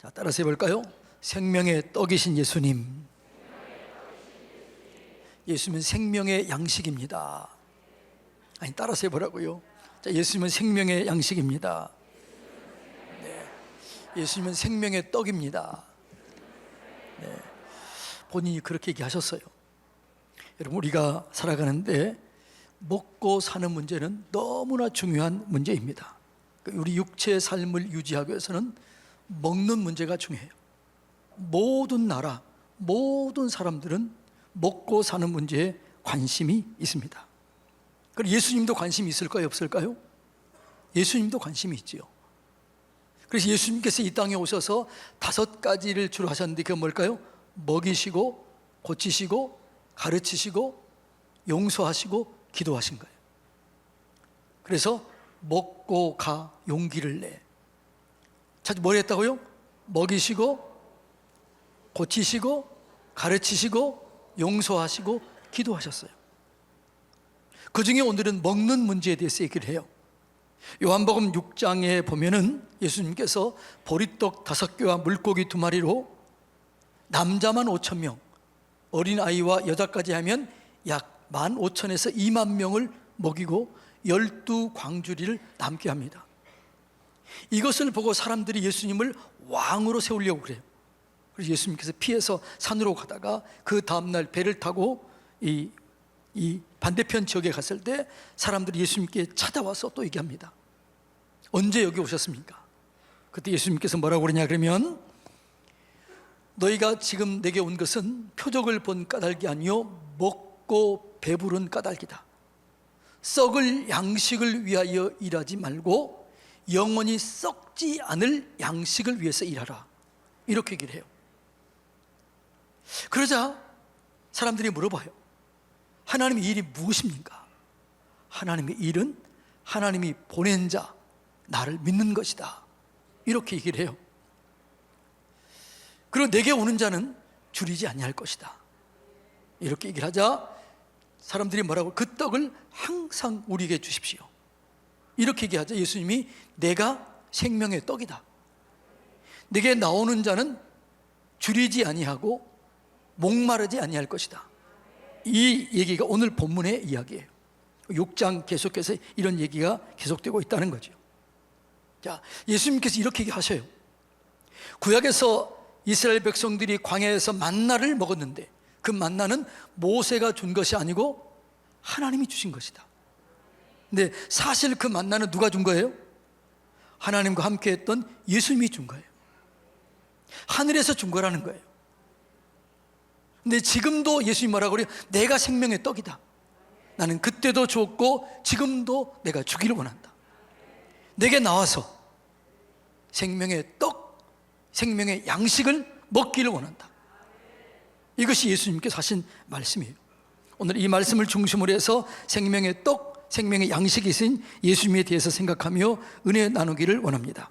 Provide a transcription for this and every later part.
자, 따라서 해볼까요? 생명의 떡이신 예수님. 예수님은 생명의 양식입니다. 아니, 따라서 해보라고요. 자, 예수님은 생명의 양식입니다. 네. 예수님은 생명의 떡입니다. 네. 본인이 그렇게 얘기하셨어요. 여러분, 우리가 살아가는데 먹고 사는 문제는 너무나 중요한 문제입니다. 우리 육체의 삶을 유지하기 위해서는 먹는 문제가 중요해요. 모든 나라, 모든 사람들은 먹고 사는 문제에 관심이 있습니다. 그럼 예수님도 관심이 있을까요, 없을까요? 예수님도 관심이 있지요. 그래서 예수님께서 이 땅에 오셔서 5가지를 주로 하셨는데 그게 뭘까요? 먹이시고 고치시고 가르치시고 용서하시고 기도하신 거예요. 그래서 먹고 가 용기를 내. 자, 뭘 했다고요? 먹이시고 고치시고 가르치시고 용서하시고 기도하셨어요. 그 중에 오늘은 먹는 문제에 대해서 얘기를 해요. 요한복음 6장에 보면은 예수님께서 보리떡 5개와 물고기 2마리로 남자만 5,000명, 어린아이와 여자까지 하면 약 15,000에서 20,000명을 먹이고 12광주리를 남게 합니다. 이것을 보고 사람들이 예수님을 왕으로 세우려고 그래요. 그래서 예수님께서 피해서 산으로 가다가 그 다음날 배를 타고 이 반대편 지역에 갔을 때 사람들이 예수님께 찾아와서 또 얘기합니다. 언제 여기 오셨습니까? 그때 예수님께서 뭐라고 그러냐 그러면 너희가 지금 내게 온 것은 표적을 본 까닭이 아니요 먹고 배부른 까닭이다. 썩을 양식을 위하여 일하지 말고 영원히 썩지 않을 양식을 위해서 일하라. 이렇게 얘기를 해요. 그러자 사람들이 물어봐요. 하나님의 일이 무엇입니까? 하나님의 일은 하나님이 보낸 자, 나를 믿는 것이다. 이렇게 얘기를 해요. 그리고 내게 오는 자는 줄이지 아니할 것이다. 이렇게 얘기를 하자 사람들이 뭐라고? 그 떡을 항상 우리에게 주십시오. 이렇게 얘기하자 예수님이 내가 생명의 떡이다. 내게 나오는 자는 줄이지 아니하고 목마르지 아니할 것이다. 이 얘기가 오늘 본문의 이야기예요. 6장 계속해서 이런 얘기가 계속되고 있다는 거죠. 자, 예수님께서 이렇게 얘기하셔요. 구약에서 이스라엘 백성들이 광야에서 만나를 먹었는데 그 만나는 모세가 준 것이 아니고 하나님이 주신 것이다. 근데 사실 그 만나는 누가 준 거예요? 하나님과 함께 했던 예수님이 준 거예요. 하늘에서 준 거라는 거예요. 근데 지금도 예수님 뭐라고 그래요? 내가 생명의 떡이다. 나는 그때도 줬고 지금도 내가 주기를 원한다. 내게 나와서 생명의 떡, 생명의 양식을 먹기를 원한다. 이것이 예수님께서 하신 말씀이에요. 오늘 이 말씀을 중심으로 해서 생명의 떡, 생명의 양식이신 예수님에 대해서 생각하며 은혜 나누기를 원합니다.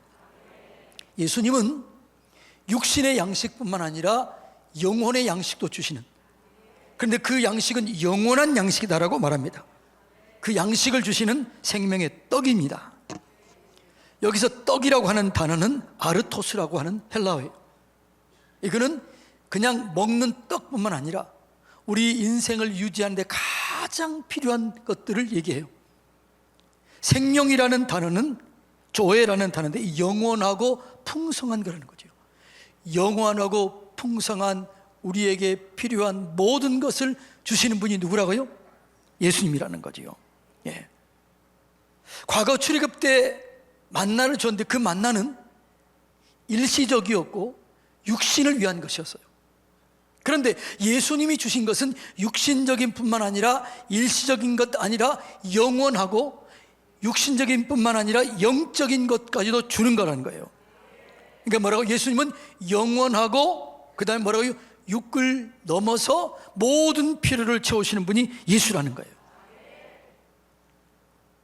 예수님은 육신의 양식뿐만 아니라 영혼의 양식도 주시는, 그런데 그 양식은 영원한 양식이다라고 말합니다. 그 양식을 주시는 생명의 떡입니다. 여기서 떡이라고 하는 단어는 아르토스라고 하는 헬라어예요. 이거는 그냥 먹는 떡뿐만 아니라 우리 인생을 유지하는 데 가장 필요한 것들을 얘기해요. 생명이라는 단어는 조에라는 단어인데 영원하고 풍성한 거라는 거죠. 영원하고 풍성한 우리에게 필요한 모든 것을 주시는 분이 누구라고요? 예수님이라는 거지요. 예. 과거 출애굽 때 만나를 줬는데 그 만나는 일시적이었고 육신을 위한 것이었어요. 그런데 예수님이 주신 것은 육신적인 뿐만 아니라 일시적인 것 아니라 영원하고 육신적인 뿐만 아니라 영적인 것까지도 주는 거라는 거예요. 그러니까 뭐라고? 예수님은 영원하고 그 다음에 뭐라고요? 육을 넘어서 모든 필요를 채우시는 분이 예수라는 거예요.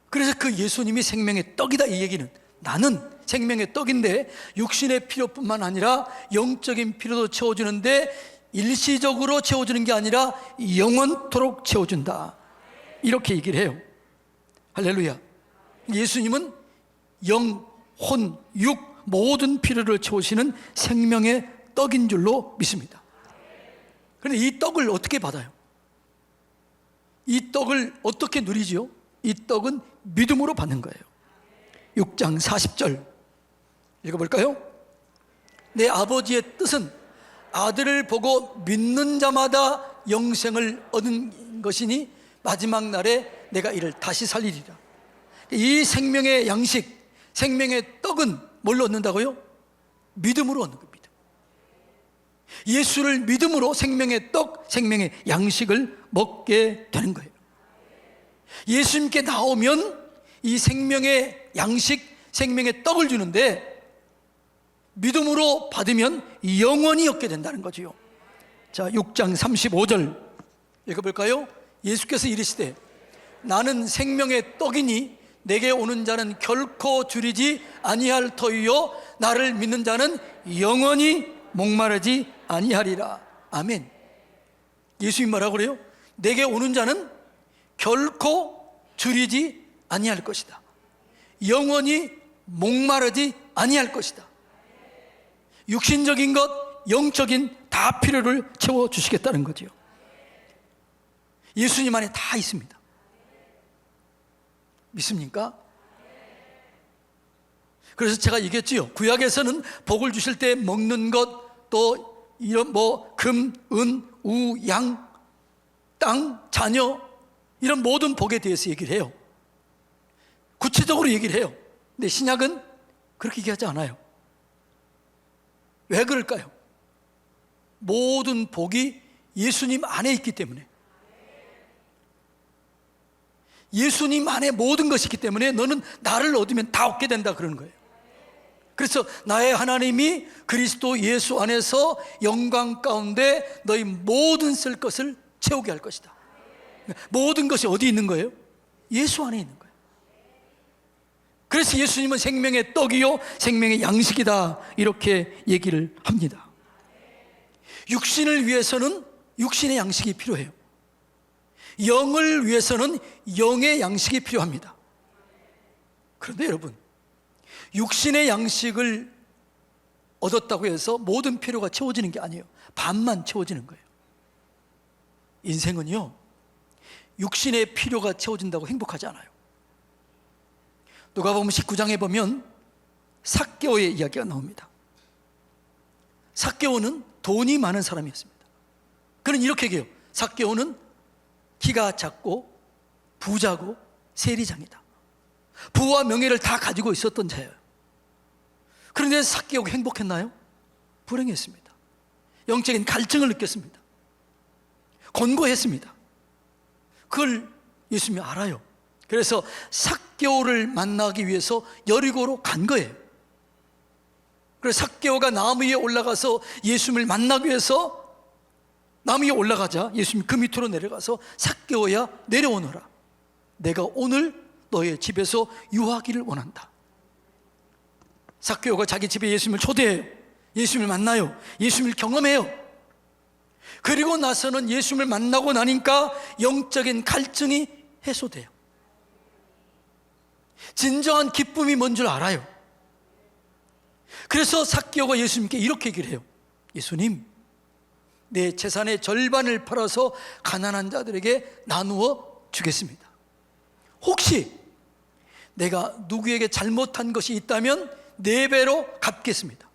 그래서 그 예수님이 생명의 떡이다 이 얘기는 나는 생명의 떡인데 육신의 필요뿐만 아니라 영적인 필요도 채워주는데 일시적으로 채워주는 게 아니라 영원토록 채워준다. 이렇게 얘기를 해요. 할렐루야. 예수님은 영, 혼, 육 모든 필요를 채우시는 생명의 떡인 줄로 믿습니다. 그런데 이 떡을 어떻게 받아요? 이 떡을 어떻게 누리지요? 이 떡은 믿음으로 받는 거예요. 6장 40절 읽어볼까요? 내 아버지의 뜻은 아들을 보고 믿는 자마다 영생을 얻는 것이니 마지막 날에 내가 이를 다시 살리리라. 이 생명의 양식, 생명의 떡은 뭘로 얻는다고요? 믿음으로 얻는 겁니다. 예수를 믿음으로 생명의 떡, 생명의 양식을 먹게 되는 거예요. 예수님께 나오면 이 생명의 양식, 생명의 떡을 주는데 믿음으로 받으면 영원히 얻게 된다는 거지요. 자, 6장 35절 읽어볼까요? 예수께서 이르시되 나는 생명의 떡이니 내게 오는 자는 결코 줄이지 아니할 터이요 나를 믿는 자는 영원히 목마르지 아니하리라. 아멘. 예수님 뭐라고 그래요? 내게 오는 자는 결코 줄이지 아니할 것이다. 영원히 목마르지 아니할 것이다. 육신적인 것, 영적인 다 필요를 채워주시겠다는 거죠. 예수님 안에 다 있습니다. 믿습니까? 그래서 제가 얘기했지요. 구약에서는 복을 주실 때 먹는 것, 또 이런 금, 은, 우, 양, 땅, 자녀 이런 모든 복에 대해서 얘기를 해요. 구체적으로 얘기를 해요. 근데 신약은 그렇게 얘기하지 않아요. 왜 그럴까요? 모든 복이 예수님 안에 있기 때문에, 예수님 안에 모든 것이 있기 때문에 너는 나를 얻으면 다 얻게 된다 그러는 거예요. 그래서 나의 하나님이 그리스도 예수 안에서 영광 가운데 너희 모든 쓸 것을 채우게 할 것이다. 모든 것이 어디 있는 거예요? 예수 안에 있는 거예요. 그래서 예수님은 생명의 떡이요 생명의 양식이다 이렇게 얘기를 합니다. 육신을 위해서는 육신의 양식이 필요해요. 영을 위해서는 영의 양식이 필요합니다. 그런데 여러분, 육신의 양식을 얻었다고 해서 모든 필요가 채워지는 게 아니에요. 반만 채워지는 거예요. 인생은요, 육신의 필요가 채워진다고 행복하지 않아요. 누가복음 19장에 보면 삭개오의 이야기가 나옵니다. 삭개오는 돈이 많은 사람이었습니다. 그는 이렇게 얘기해요. 삭개오는 키가 작고 부자고 세리장이다. 부와 명예를 다 가지고 있었던 자예요. 그런데 삭개오가 행복했나요? 불행했습니다. 영적인 갈증을 느꼈습니다. 곤고했습니다. 그걸 예수님이 알아요. 그래서 삭개오를 만나기 위해서 여리고로 간 거예요. 그래서 삭개오가 나무 위에 올라가서 예수님을 만나기 위해서 나무 위에 올라가자 예수님이 그 밑으로 내려가서 삭개오야 내려오너라. 내가 오늘 너의 집에서 유하기를 원한다. 삭개오가 자기 집에 예수님을 초대해요. 예수님을 만나요. 예수님을 경험해요. 그리고 나서는 예수님을 만나고 나니까 영적인 갈증이 해소돼요. 진정한 기쁨이 뭔 줄 알아요. 그래서 삭개오가 예수님께 이렇게 얘기를 해요. 예수님, 내 재산의 절반을 팔아서 가난한 자들에게 나누어 주겠습니다. 혹시 내가 누구에게 잘못한 것이 있다면 4배로 갚겠습니다.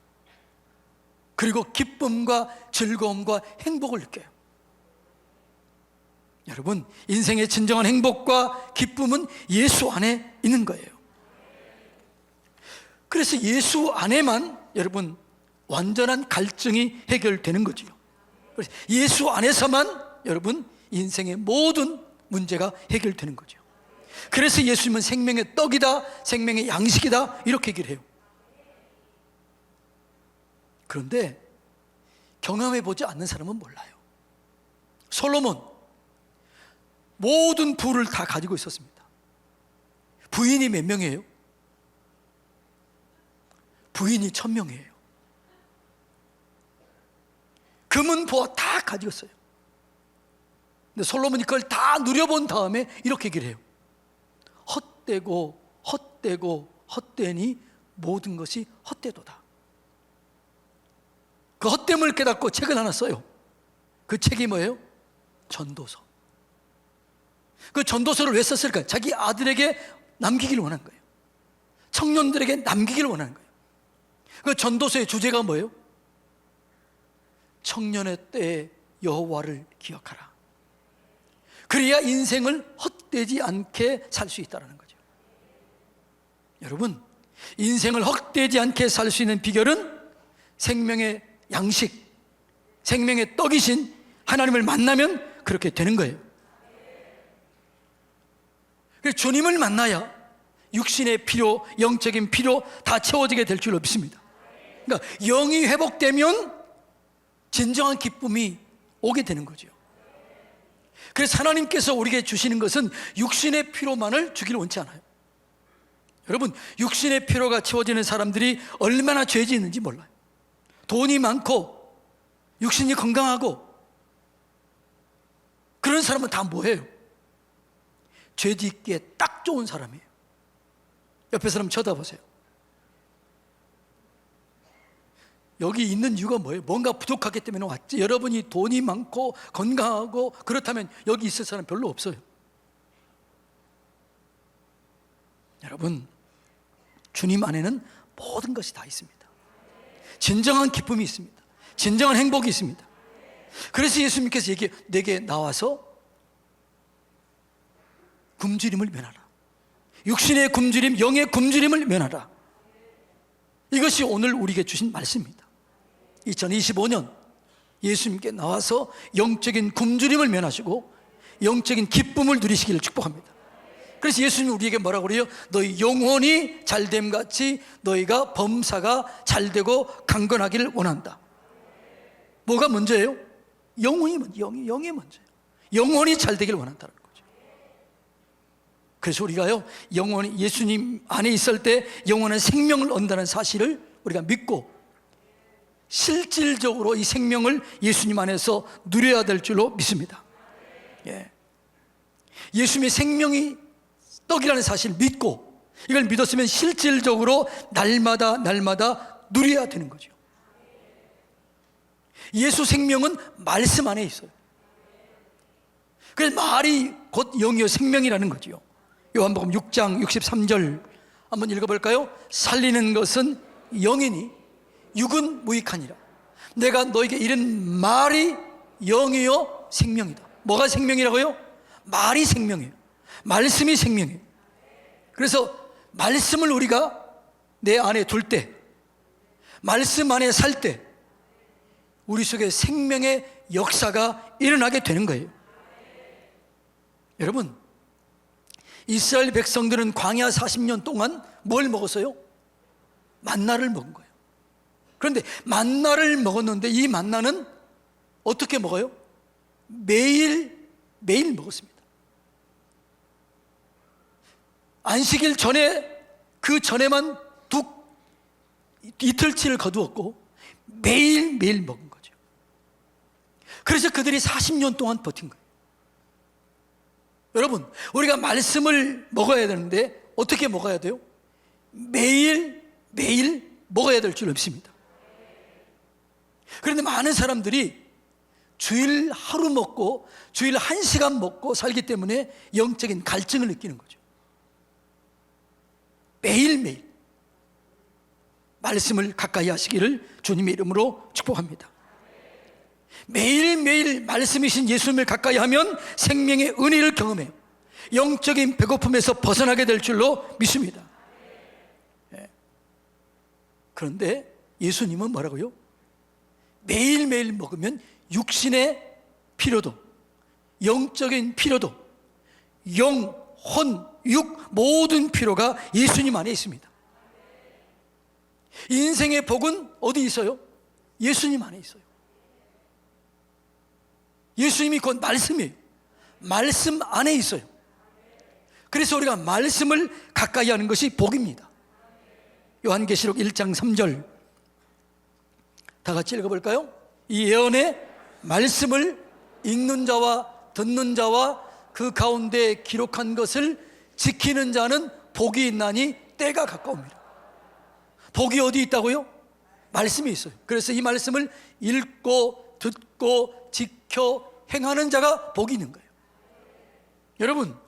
그리고 기쁨과 즐거움과 행복을 느껴요. 여러분, 인생의 진정한 행복과 기쁨은 예수 안에 있는 거예요. 그래서 예수 안에만 여러분 완전한 갈증이 해결되는 거죠. 예수 안에서만 여러분 인생의 모든 문제가 해결되는 거죠. 그래서 예수님은 생명의 떡이다, 생명의 양식이다 이렇게 얘기를 해요. 그런데 경험해보지 않는 사람은 몰라요. 솔로몬 모든 부를 다 가지고 있었습니다. 부인이 몇 명이에요? 부인이 1000명이에요. 금은 보화 다 가지고 있어요. 근데 솔로몬이 그걸 다 누려본 다음에 이렇게 얘기를 해요. 헛되고 헛되고 헛되니 모든 것이 헛되도다. 그 헛됨을 깨닫고 책을 하나 써요. 그 책이 뭐예요? 전도서. 그 전도서를 왜 썼을까요? 자기 아들에게 남기기를 원한 거예요. 청년들에게 남기기를 원하는 거예요. 그 전도서의 주제가 뭐예요? 청년의 때에 여호와를 기억하라. 그래야 인생을 헛되지 않게 살 수 있다는 거죠. 여러분, 인생을 헛되지 않게 살 수 있는 비결은 생명의 양식, 생명의 떡이신 하나님을 만나면 그렇게 되는 거예요. 그래서 주님을 만나야 육신의 필요, 영적인 필요 다 채워지게 될 줄로 믿습니다. 그러니까 영이 회복되면 진정한 기쁨이 오게 되는 거죠. 그래서 하나님께서 우리에게 주시는 것은 육신의 필요만을 주기를 원치 않아요. 여러분, 육신의 필요가 채워지는 사람들이 얼마나 죄 짓는지 몰라요. 돈이 많고 육신이 건강하고 그런 사람은 다 뭐예요? 죄 짓기에 딱 좋은 사람이에요. 옆에 사람 쳐다보세요. 여기 있는 이유가 뭐예요? 뭔가 부족하기 때문에 왔지. 여러분이 돈이 많고 건강하고 그렇다면 여기 있을 사람 별로 없어요. 여러분, 주님 안에는 모든 것이 다 있습니다. 진정한 기쁨이 있습니다. 진정한 행복이 있습니다. 그래서 예수님께서 내게 나와서 굶주림을 면하라. 육신의 굶주림, 영의 굶주림을 면하라. 이것이 오늘 우리에게 주신 말씀입니다. 2025년 예수님께 나와서 영적인 굶주림을 면하시고 영적인 기쁨을 누리시기를 축복합니다. 그래서 예수님이 우리에게 뭐라고 그래요? 너희 영혼이 잘됨 같이 너희가 범사가 잘되고 강건하기를 원한다. 뭐가 먼저예요? 영이 먼저예요. 영혼이 잘되기를 원한다는 거죠. 그래서 우리가요, 영혼이 예수님 안에 있을 때 영혼은 생명을 얻는다는 사실을 우리가 믿고 실질적으로 이 생명을 예수님 안에서 누려야 될 줄로 믿습니다. 예수님의 생명이 떡이라는 사실을 믿고 이걸 믿었으면 실질적으로 날마다 누려야 되는 거죠. 예수 생명은 말씀 안에 있어요. 그래서 말이 곧 영이요 생명이라는 거죠. 요한복음 6장 63절 한번 읽어볼까요? 살리는 것은 영이니 육은 무익하니라. 내가 너에게 이른 말이 영이요 생명이다. 뭐가 생명이라고요? 말이 생명이에요. 말씀이 생명이에요. 그래서 말씀을 우리가 내 안에 둘 때, 말씀 안에 살 때 우리 속에 생명의 역사가 일어나게 되는 거예요. 여러분, 이스라엘 백성들은 광야 40년 동안 뭘 먹었어요? 만나를 먹은 거예요. 그런데 만나를 먹었는데 이 만나는 어떻게 먹어요? 매일 먹었습니다. 안식일 전에 그 전에만 이틀치를 거두었고 매일 먹은 거죠. 그래서 그들이 40년 동안 버틴 거예요. 여러분, 우리가 말씀을 먹어야 되는데 어떻게 먹어야 돼요? 매일 먹어야 될 줄 믿습니다. 그런데 많은 사람들이 주일 하루 먹고 주일 1시간 먹고 살기 때문에 영적인 갈증을 느끼는 거죠. 매일매일 말씀을 가까이 하시기를 주님의 이름으로 축복합니다. 매일매일 말씀이신 예수님을 가까이 하면 생명의 은혜를 경험해요. 영적인 배고픔에서 벗어나게 될 줄로 믿습니다. 그런데 예수님은 뭐라고요? 매일매일 먹으면 육신의 필요도, 영적인 필요도, 영, 혼, 육 모든 필요가 예수님 안에 있습니다. 인생의 복은 어디 있어요? 예수님 안에 있어요. 예수님이 곧 말씀이에요. 말씀 안에 있어요. 그래서 우리가 말씀을 가까이 하는 것이 복입니다. 요한계시록 1장 3절 다 같이 읽어볼까요? 이 예언의 말씀을 읽는 자와 듣는 자와 그 가운데 기록한 것을 지키는 자는 복이 있나니 때가 가까웁니다. 복이 어디 있다고요? 말씀이 있어요. 그래서 이 말씀을 읽고 듣고 지켜 행하는 자가 복이 있는 거예요. 여러분,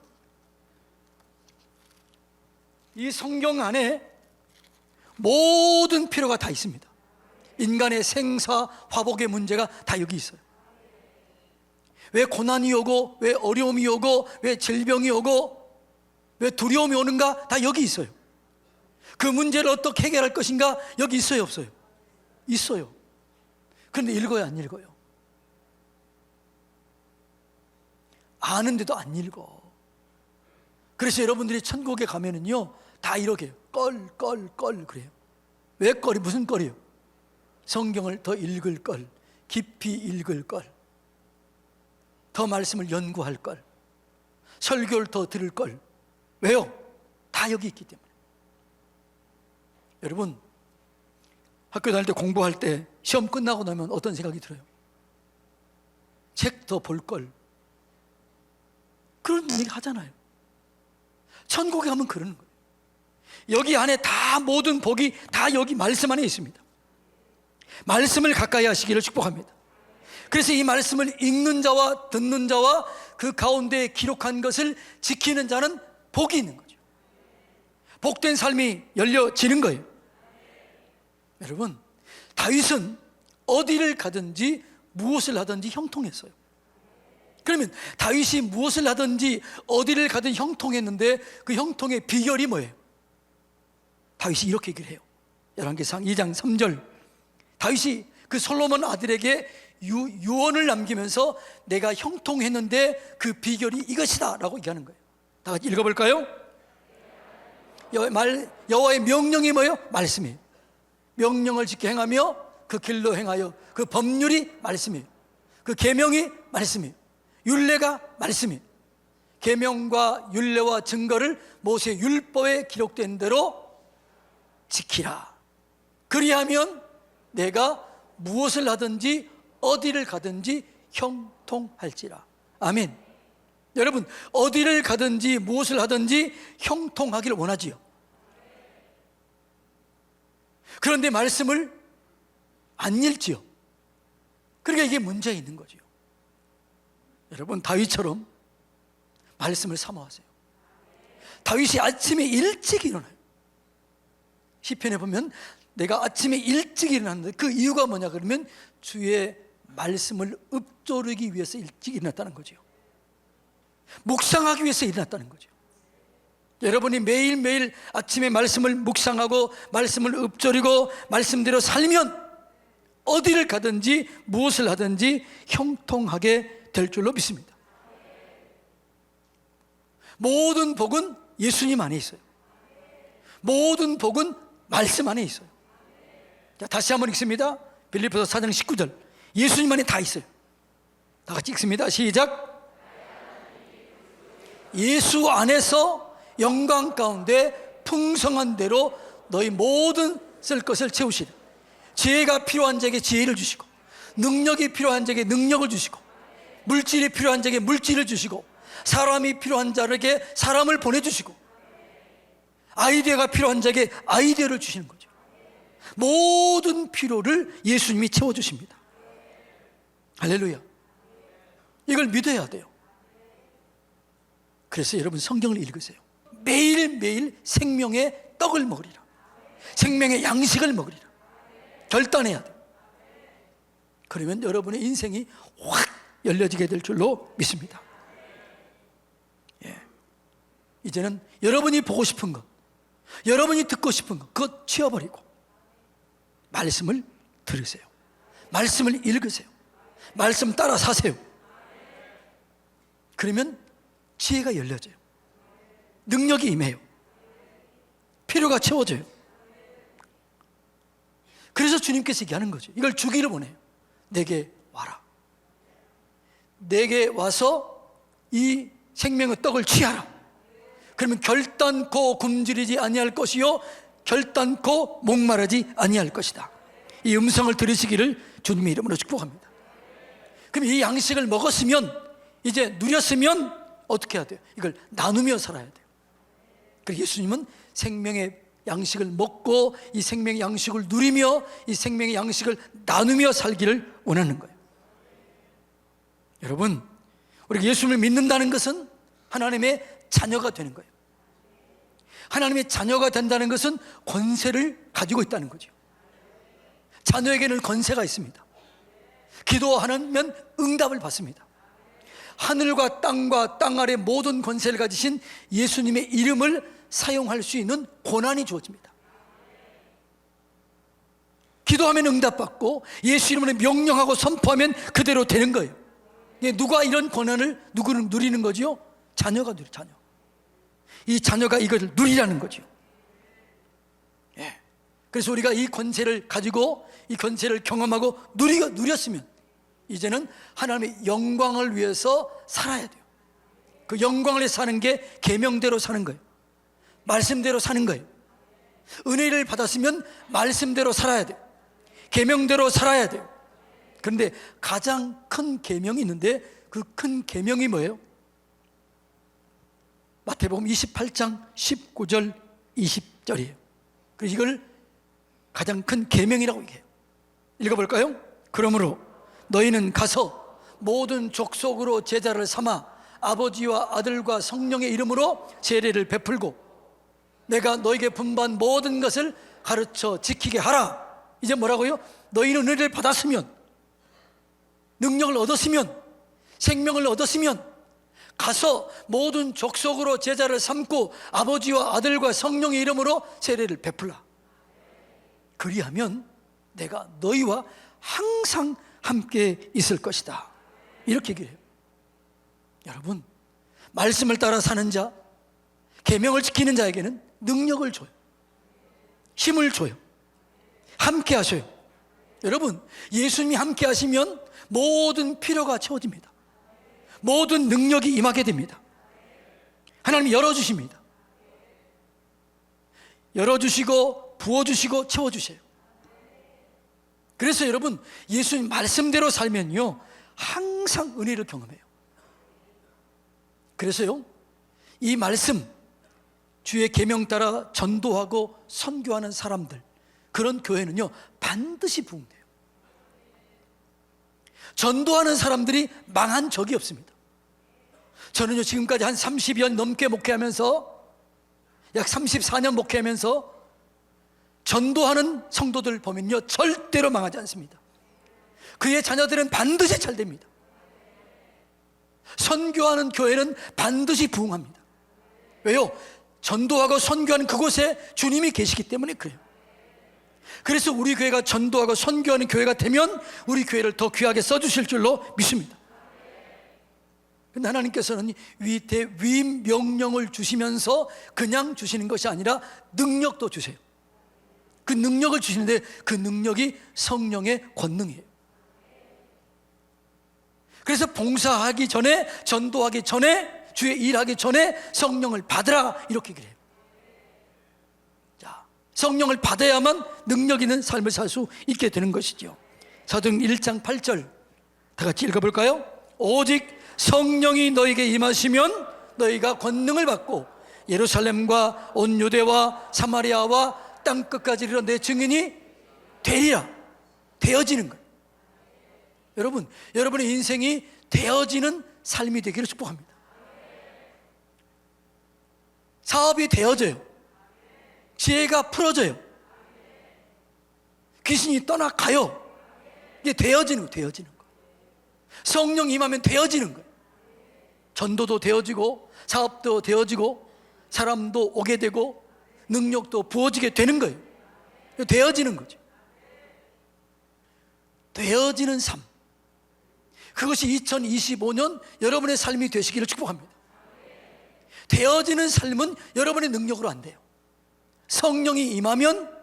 이 성경 안에 모든 필요가 다 있습니다. 인간의 생사, 화복의 문제가 다 여기 있어요. 왜 고난이 오고, 왜 어려움이 오고, 왜 질병이 오고, 왜 두려움이 오는가? 다 여기 있어요. 그 문제를 어떻게 해결할 것인가? 여기 있어요, 없어요? 있어요. 그런데 읽어요, 안 읽어요? 아는데도 안 읽어. 그래서 여러분들이 천국에 가면은요, 다 이렇게 껄 그래요. 왜 껄이? 무슨 껄이요? 성경을 더 읽을 걸, 깊이 읽을 걸, 더 말씀을 연구할 걸, 설교를 더 들을 걸. 왜요? 다 여기 있기 때문에. 여러분, 학교 다닐 때 공부할 때 시험 끝나고 나면 어떤 생각이 들어요? 책 더 볼 걸. 그런 얘기 하잖아요. 천국에 가면 그러는 거예요. 여기 안에 다 모든 복이 다 여기 말씀 안에 있습니다. 말씀을 가까이 하시기를 축복합니다. 그래서 이 말씀을 읽는 자와 듣는 자와 그 가운데 기록한 것을 지키는 자는 복이 있는 거죠. 복된 삶이 열려지는 거예요. 여러분, 다윗은 어디를 가든지 무엇을 하든지 형통했어요. 그러면 다윗이 무엇을 하든지 어디를 가든 형통했는데 그 형통의 비결이 뭐예요? 다윗이 이렇게 얘기를 해요. 열왕기상 2장 3절. 다윗이 그 솔로몬 아들에게 유언을 남기면서 내가 형통했는데 그 비결이 이것이다 라고 얘기하는 거예요. 다 같이 읽어볼까요? 여호와의 명령이 뭐예요? 말씀이에요. 명령을 지켜 행하며 그 길로 행하여, 그 법률이 말씀이에요. 그 계명이 말씀이에요. 율례가 말씀이에요. 계명과 율례와 증거를 모세 율법에 기록된 대로 지키라. 그리하면 내가 무엇을 하든지 어디를 가든지 형통할지라. 아멘. 여러분, 어디를 가든지 무엇을 하든지 형통하기를 원하지요. 그런데 말씀을 안 읽지요. 그러니까 이게 문제가 있는 거죠. 여러분, 다윗처럼 말씀을 사모하세요. 다윗이 아침에 일찍 일어나요. 시편에 보면 내가 아침에 일찍 일어났는데 그 이유가 뭐냐 그러면 주의 말씀을 읊조르기 위해서 일찍 일어났다는 거죠. 묵상하기 위해서 일어났다는 거죠. 여러분이 매일매일 아침에 말씀을 묵상하고 말씀을 읊조리고 말씀대로 살면 어디를 가든지 무엇을 하든지 형통하게 될 줄로 믿습니다. 모든 복은 예수님 안에 있어요. 모든 복은 말씀 안에 있어요. 자, 다시 한번 읽습니다. 빌립보서 4장 19절. 예수님 안에 다 있어요. 다 같이 읽습니다. 시작. 예수 안에서 영광 가운데 풍성한 대로 너희 모든 쓸 것을 채우시라. 지혜가 필요한 자에게 지혜를 주시고, 능력이 필요한 자에게 능력을 주시고, 물질이 필요한 자에게 물질을 주시고, 사람이 필요한 자에게 사람을 보내주시고, 아이디어가 필요한 자에게 아이디어를 주시는 거죠. 모든 필요를 예수님이 채워주십니다. 할렐루야. 이걸 믿어야 돼요. 그래서 여러분 성경을 읽으세요. 매일매일 생명의 떡을 먹으리라. 생명의 양식을 먹으리라. 결단해야 돼요. 그러면 여러분의 인생이 확 열려지게 될 줄로 믿습니다. 예. 이제는 여러분이 보고 싶은 것, 여러분이 듣고 싶은 것, 그것 치워버리고 말씀을 들으세요. 말씀을 읽으세요. 말씀 따라 사세요. 그러면 지혜가 열려져요. 능력이 임해요. 필요가 채워져요. 그래서 주님께서 얘기하는 거죠. 이걸 주기를 원해요. 내게 와라. 내게 와서 이 생명의 떡을 취하라. 그러면 결단코 굶주리지 아니할 것이요 결단코 목마르지 아니할 것이다. 이 음성을 들으시기를 주님의 이름으로 축복합니다. 그럼 이 양식을 먹었으면, 이제 누렸으면 어떻게 해야 돼요? 이걸 나누며 살아야 돼요. 그래서 예수님은 생명의 양식을 먹고 이 생명의 양식을 누리며 이 생명의 양식을 나누며 살기를 원하는 거예요. 여러분, 우리가 예수님을 믿는다는 것은 하나님의 자녀가 되는 거예요. 하나님의 자녀가 된다는 것은 권세를 가지고 있다는 거죠. 자녀에게는 권세가 있습니다. 기도하면 응답을 받습니다. 하늘과 땅과 땅 아래 모든 권세를 가지신 예수님의 이름을 사용할 수 있는 권한이 주어집니다. 기도하면 응답받고 예수 이름으로 명령하고 선포하면 그대로 되는 거예요. 누가 이런 권한을 누구는 누리는 거지요? 자녀가 누려, 자녀. 이 자녀가 이것을 누리라는 거죠. 예. 그래서 우리가 이 권세를 가지고 이 권세를 경험하고 누렸으면 이제는 하나님의 영광을 위해서 살아야 돼요. 그 영광을 위해서 사는 게 계명대로 사는 거예요. 말씀대로 사는 거예요. 은혜를 받았으면 말씀대로 살아야 돼요. 계명대로 살아야 돼요. 그런데 가장 큰 계명이 있는데 그 큰 계명이 뭐예요? 마태복음 28장 19절 20절이에요. 그래서 이걸 가장 큰 계명이라고 얘기해요. 읽어볼까요? 그러므로 너희는 가서 모든 족속으로 제자를 삼아 아버지와 아들과 성령의 이름으로 세례를 베풀고 내가 너에게 분부한 모든 것을 가르쳐 지키게 하라. 이제 뭐라고요? 너희는 은혜를 받았으면, 능력을 얻었으면, 생명을 얻었으면 가서 모든 족속으로 제자를 삼고 아버지와 아들과 성령의 이름으로 세례를 베풀라. 그리하면 내가 너희와 항상 함께 있을 것이다. 이렇게 얘기를 해요. 여러분, 말씀을 따라 사는 자, 계명을 지키는 자에게는 능력을 줘요. 힘을 줘요. 함께 하셔요. 여러분, 예수님이 함께 하시면 모든 필요가 채워집니다. 모든 능력이 임하게 됩니다. 하나님이 열어주십니다. 열어주시고 부어주시고 채워주세요. 그래서 여러분, 예수님 말씀대로 살면요 항상 은혜를 경험해요. 그래서요, 이 말씀, 주의 계명 따라 전도하고 선교하는 사람들, 그런 교회는요 반드시 부흥돼요. 전도하는 사람들이 망한 적이 없습니다. 저는요 지금까지 한 30년 넘게 목회하면서, 약 34년 목회하면서 전도하는 성도들 보면요 절대로 망하지 않습니다. 그의 자녀들은 반드시 잘 됩니다. 선교하는 교회는 반드시 부흥합니다. 왜요? 전도하고 선교하는 그곳에 주님이 계시기 때문에 그래요. 그래서 우리 교회가 전도하고 선교하는 교회가 되면 우리 교회를 더 귀하게 써주실 줄로 믿습니다. 그런데 하나님께서는 위임 명령을 주시면서 그냥 주시는 것이 아니라 능력도 주세요. 그 능력을 주시는데 그 능력이 성령의 권능이에요. 그래서 봉사하기 전에, 전도하기 전에, 주의 일하기 전에 성령을 받으라, 이렇게 그래요. 자, 성령을 받아야만 능력 있는 삶을 살 수 있게 되는 것이죠. 사도행 1장 8절 다 같이 읽어볼까요? 오직 성령이 너에게 임하시면 너희가 권능을 받고 예루살렘과 온 유대와 사마리아와 땅끝까지 이르러 내 증인이 되리라. 되어지는 거예요. 여러분, 여러분의 인생이 되어지는 삶이 되기를 축복합니다. 사업이 되어져요. 지혜가 풀어져요. 귀신이 떠나가요. 이게 되어지는 거예요. 성령 임하면 되어지는 거예요. 전도도 되어지고 사업도 되어지고 사람도 오게 되고 능력도 부어지게 되는 거예요. 되어지는 거죠. 되어지는 삶, 그것이 2025년 여러분의 삶이 되시기를 축복합니다. 되어지는 삶은 여러분의 능력으로 안 돼요. 성령이 임하면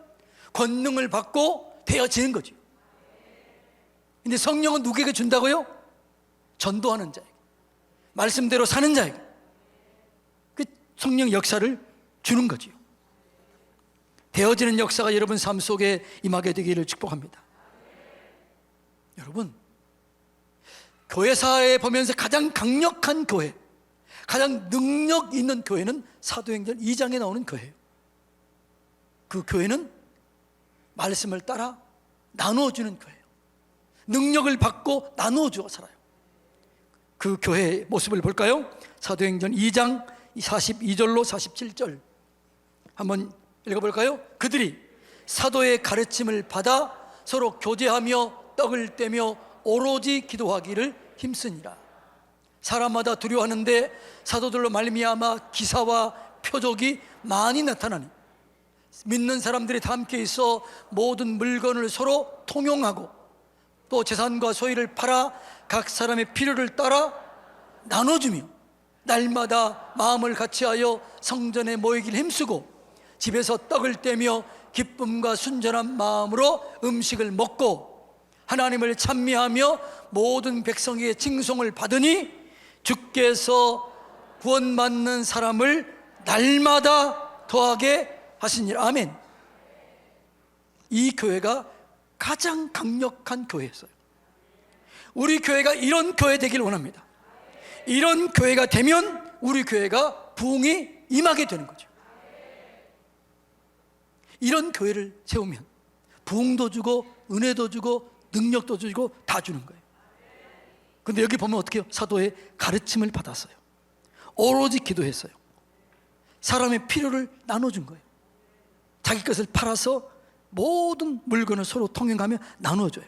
권능을 받고 되어지는 거죠. 근데 성령은 누구에게 준다고요? 전도하는 자에게, 말씀대로 사는 자에게 그 성령 역사를 주는 거죠. 되어지는 역사가 여러분 삶 속에 임하게 되기를 축복합니다. 여러분, 교회사에 보면서 가장 강력한 교회, 가장 능력 있는 교회는 사도행전 2장에 나오는 교회예요. 그 교회는 말씀을 따라 나누어주는 교회예요. 능력을 받고 나누어주어 살아요. 그 교회의 모습을 볼까요? 사도행전 2장 42절로 47절 한번 읽어볼까요? 그들이 사도의 가르침을 받아 서로 교제하며 떡을 떼며 오로지 기도하기를 힘쓰니라. 사람마다 두려워하는데 사도들로 말미암아 기사와 표적이 많이 나타나니 믿는 사람들이 다 함께 있어 모든 물건을 서로 통용하고 또 재산과 소유를 팔아 각 사람의 필요를 따라 나눠주며 날마다 마음을 같이하여 성전에 모이길 힘쓰고 집에서 떡을 떼며 기쁨과 순전한 마음으로 음식을 먹고 하나님을 찬미하며 모든 백성에게 칭송을 받으니 주께서 구원받는 사람을 날마다 더하게 하시니라. 아멘. 이 교회가 가장 강력한 교회였어요. 우리 교회가 이런 교회 되길 원합니다. 이런 교회가 되면 우리 교회가 부흥이 임하게 되는 거죠. 이런 교회를 세우면 부흥도 주고 은혜도 주고 능력도 주고 다 주는 거예요. 근데 여기 보면 어떻게 해요? 사도의 가르침을 받았어요. 오로지 기도했어요. 사람의 필요를 나눠준 거예요. 자기 것을 팔아서 모든 물건을 서로 통용하며 나눠줘요.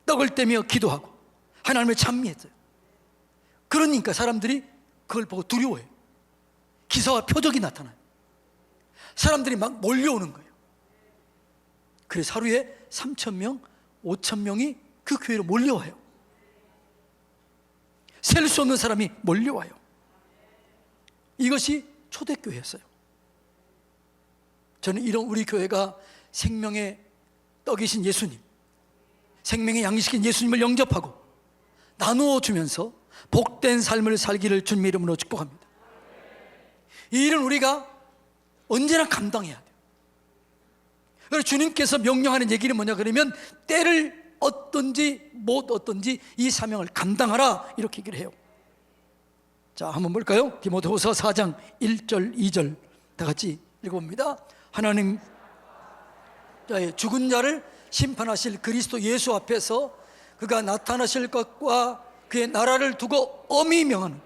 떡을 떼며 기도하고 하나님을 찬미했어요. 그러니까 사람들이 그걸 보고 두려워해요. 기사와 표적이 나타나요. 사람들이 막 몰려오는 거예요. 그래서 하루에 3,000명, 5,000명이 그 교회로 몰려와요. 셀 수 없는 사람이 몰려와요. 이것이 초대교회였어요. 저는 이런 우리 교회가 생명의 떡이신 예수님, 생명의 양식인 예수님을 영접하고 나누어 주면서 복된 삶을 살기를 주님의 이름으로 축복합니다. 이 일은 우리가 언제나 감당해야 돼요. 그래서 주님께서 명령하는 얘기는 뭐냐 그러면 때를 얻든지 못 얻든지 이 사명을 감당하라 이렇게 얘기를 해요. 자, 한번 볼까요? 디모데후서 4장 1절 2절 다 같이 읽어봅니다. 하나님 죽은 자를 심판하실 그리스도 예수 앞에서 그가 나타나실 것과 그의 나라를 두고 엄히 명하는,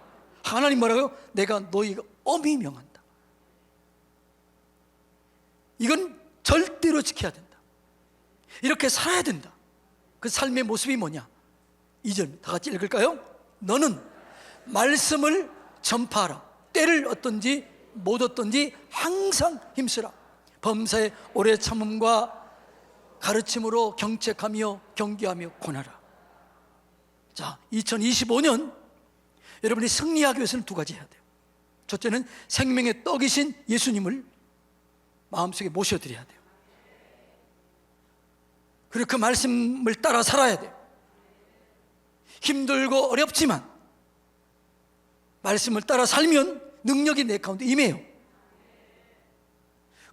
하나님 뭐라고요? 내가 너희가 엄히 명한다. 이건 절대로 지켜야 된다. 이렇게 살아야 된다. 그 삶의 모습이 뭐냐? 2절 다 같이 읽을까요? 너는 말씀을 전파하라. 때를 얻든지 못 얻든지 항상 힘쓰라. 범사에 오래 참음과 가르침으로 경책하며 경계하며 권하라. 자, 2025년 여러분이 승리하기 위해서는 두 가지 해야 돼요. 첫째는 생명의 떡이신 예수님을 마음속에 모셔드려야 돼요. 그리고 그 말씀을 따라 살아야 돼요. 힘들고 어렵지만 말씀을 따라 살면 능력이 내 가운데 임해요.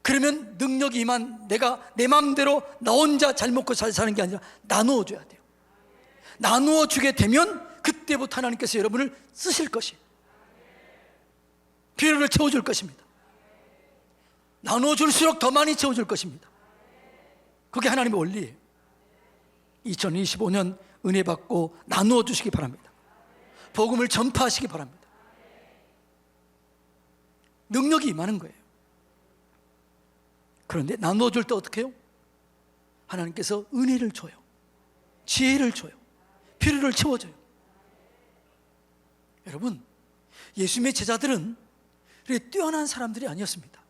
그러면 능력이 임한 내가 내 마음대로 나 혼자 잘 먹고 잘 사는 게 아니라 나누어 줘야 돼요. 나누어 주게 되면 그때부터 하나님께서 여러분을 쓰실 것이에요. 필요를 채워줄 것입니다. 나누어 줄수록 더 많이 채워줄 것입니다. 그게 하나님의 원리예요. 2025년 은혜 받고 나누어 주시기 바랍니다. 복음을 전파하시기 바랍니다. 능력이 임하는 거예요. 그런데 나누어 줄 때 어떻게 해요? 하나님께서 은혜를 줘요. 지혜를 줘요. 필요를 채워줘요. 여러분, 예수님의 제자들은 그렇게 뛰어난 사람들이 아니었습니다.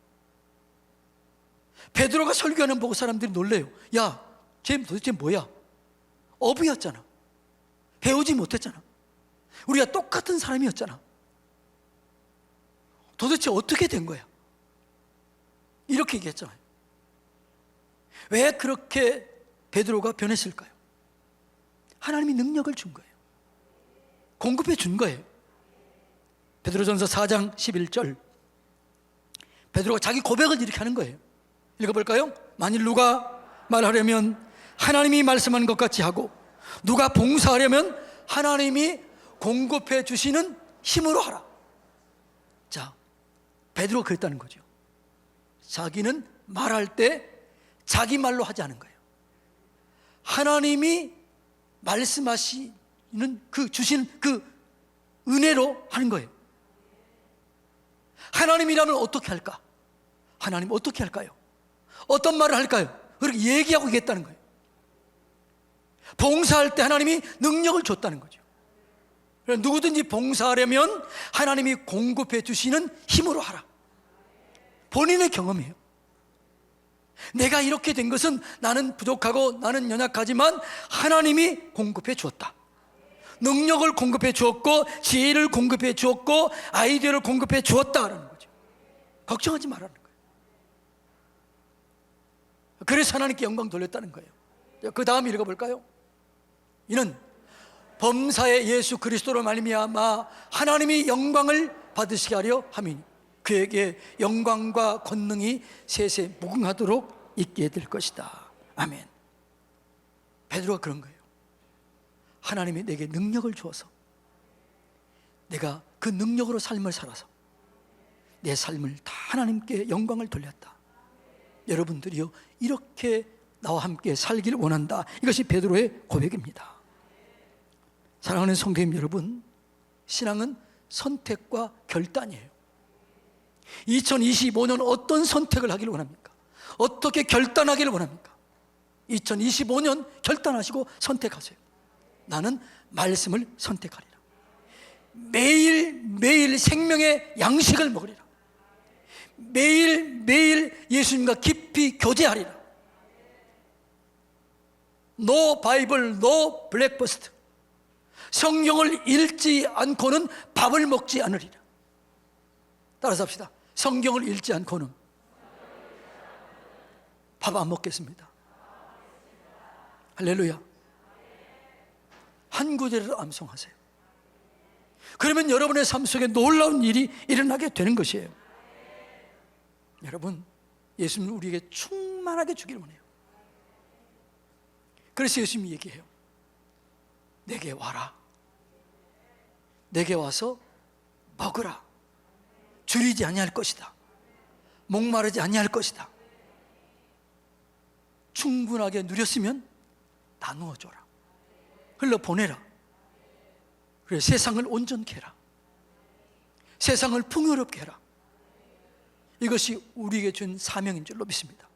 베드로가 설교하는 거 보고 사람들이 놀래요. 야, 쟤 도대체 뭐야? 어부였잖아. 배우지 못했잖아. 우리가 똑같은 사람이었잖아. 도대체 어떻게 된 거야? 이렇게 얘기했잖아요. 왜 그렇게 베드로가 변했을까요? 하나님이 능력을 준 거예요. 공급해 준 거예요. 베드로전서 4장 11절 베드로가 자기 고백을 이렇게 하는 거예요. 읽어볼까요? 만일 누가 말하려면 하나님이 말씀한 것 같이 하고 누가 봉사하려면 하나님이 공급해 주시는 힘으로 하라. 자, 베드로가 그랬다는 거죠. 자기는 말할 때 자기 말로 하지 않은 거예요. 하나님이 말씀하시는 주신 그 은혜로 하는 거예요. 하나님이라면 어떻게 할까? 하나님 어떻게 할까요? 어떤 말을 할까요? 그렇게 얘기하고 있겠다는 거예요. 봉사할 때 하나님이 능력을 줬다는 거죠. 누구든지 봉사하려면 하나님이 공급해 주시는 힘으로 하라. 본인의 경험이에요. 내가 이렇게 된 것은 나는 부족하고 나는 연약하지만 하나님이 공급해 주었다. 능력을 공급해 주었고 지혜를 공급해 주었고 아이디어를 공급해 주었다라는 거죠. 걱정하지 말라는 거예요. 그래서 하나님께 영광 돌렸다는 거예요. 그 다음 읽어볼까요? 이는 범사의 예수 그리스도로 말미암아 하나님이 영광을 받으시게 하려 함이니 그에게 영광과 권능이 세세 무궁하도록 있게 될 것이다. 아멘. 베드로가 그런 거예요. 하나님이 내게 능력을 주어서 내가 그 능력으로 삶을 살아서 내 삶을 다 하나님께 영광을 돌렸다. 여러분들이요 이렇게 나와 함께 살기를 원한다. 이것이 베드로의 고백입니다. 사랑하는 성도님 여러분, 신앙은 선택과 결단이에요. 2025년 어떤 선택을 하기를 원합니까? 어떻게 결단하기를 원합니까? 2025년 결단하시고 선택하세요. 나는 말씀을 선택하리라. 매일매일 생명의 양식을 먹으리라. 매일매일 예수님과 깊이 교제하리라. No Bible, no breakfast. 성경을 읽지 않고는 밥을 먹지 않으리라. 따라서 합시다. 성경을 읽지 않고는 밥 안 먹겠습니다. 할렐루야. 한 구절을 암송하세요. 그러면 여러분의 삶 속에 놀라운 일이 일어나게 되는 것이에요. 여러분, 예수님은 우리에게 충만하게 주기를 원해요. 그래서 예수님이 얘기해요. 내게 와라. 내게 와서 먹으라. 줄이지 아니할 것이다. 목마르지 아니할 것이다. 충분하게 누렸으면 나누어 줘라. 흘러보내라. 그래 세상을 온전케 해라. 세상을 풍요롭게 해라. 이것이 우리에게 준 사명인 줄로 믿습니다.